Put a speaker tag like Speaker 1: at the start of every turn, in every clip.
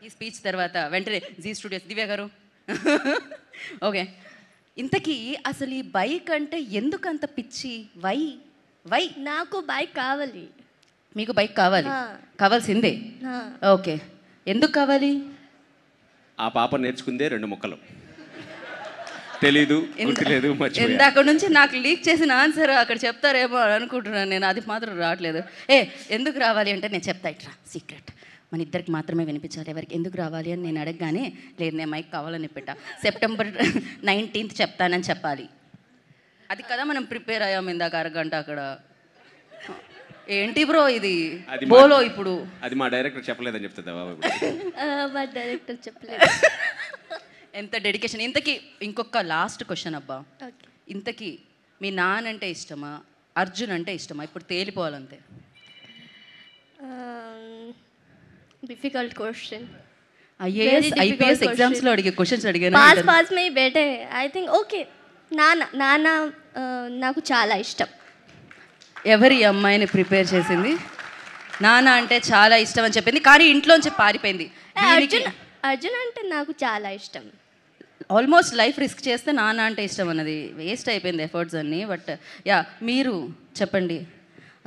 Speaker 1: ఈ స్పీచ్ తర్వాత వెంటనే జీ స్టూడియోస్ దివ్య గారు ఓకే. ఇంతకీ అసలు ఈ బైక్ అంటే ఎందుకంత పిచ్చి? వై వై
Speaker 2: నాకు బైక్ కావాలి.
Speaker 1: మీకు బైక్ కావాలి? కావాల్సిందే. ఓకే, ఎందుకు కావాలి?
Speaker 3: ఆ పాప నేర్చుకుందే 2 ముక్కలు, తెలీదు, గుర్తులేదు, మర్చిపోయా.
Speaker 1: ఇందాక నుంచి నాకు లీక్ చేసిన ఆన్సర్ అక్కడ చెప్తారేమో అని అనుకుంటున్నాను నేను. అది మాత్రం రావట్లేదు. ఎందుకు రావాలి అంటే నేను చెప్తా, ఇట్రా సీక్రెట్, మన ఇద్దరికి మాత్రమే వినిపించాలి. ఎవరికి ఎందుకు రావాలి అని నేను అడగగానే, లేదు నేను మైక్ కావాలని పెట్టా, సెప్టెంబర్ 19th చెప్తానని చెప్పాలి. అది కదా మనం ప్రిపేర్ అయ్యాం ఇందాక అరగంట అక్కడ. ఏంటి బ్రో ఇది బోలో ఇప్పుడు?
Speaker 3: అది మా డైరెక్టర్ చెప్పలేదని చెప్తుందా బాబు?
Speaker 2: మా డైరెక్టర్ చెప్పలేదు.
Speaker 1: ఎంత డెడికేషన్. ఇంతకీ ఇంకొక లాస్ట్ క్వశ్చన్ అబ్బా, ఇంతకీ మీ నాన్న అంటే ఇష్టమా, అర్జున్ అంటే ఇష్టమా? ఇప్పుడు తేలిపోవాలంతే.
Speaker 2: Difficult question.
Speaker 1: ఐపీఎస్ ఎగ్జామ్స్లో అడిగే క్వశ్చన్స్ అడిగాను.
Speaker 2: పాస్ మే బేటే ఐ థింక్ ఓకే. నాన్న నాకు చాలా ఇష్టం.
Speaker 1: ఎవరి అమ్మాయిని ప్రిపేర్ చేసింది? నాన్న అంటే చాలా ఇష్టం అని చెప్పింది, కానీ ఇంట్లోంచి పారిపోయింది.
Speaker 2: అర్జున్ అంటే నాకు చాలా ఇష్టం.
Speaker 1: ఆల్మోస్ట్ లైఫ్ రిస్క్ చేస్తే నాన్న అంటే ఇష్టం అన్నది వేస్ట్ అయిపోయింది ఎఫర్ట్స్ అన్నీ. బట్ యా, మీరు చెప్పండి,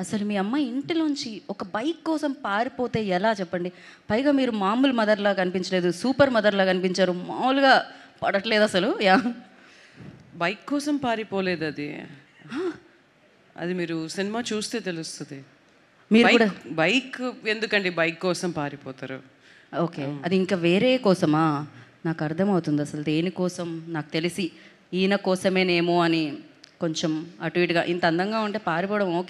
Speaker 1: అసలు మీ అమ్మాయి ఇంటిలోంచి ఒక బైక్ కోసం పారిపోతే ఎలా చెప్పండి? పైగా మీరు మామూలు మదర్లా కనిపించలేదు, సూపర్ మదర్లా కనిపించారు, మామూలుగా పడట్లేదు అసలు. యా,
Speaker 4: బైక్ కోసం పారిపోలేదు, అది మీరు సినిమా చూస్తే తెలుస్తుంది.
Speaker 1: మీరు కూడా
Speaker 4: బైక్ ఎందుకండి బైక్ కోసం పారిపోతారు?
Speaker 1: ఓకే, అది ఇంకా వేరే కోసమా? నాకు అర్థమవుతుంది అసలు దేనికోసం. నాకు తెలిసి ఈయన కోసమేనేమో అని కొంచెం అటు ఇటుగా. ఇంత అందంగా ఉంటే పారిపోవడం ఓకే.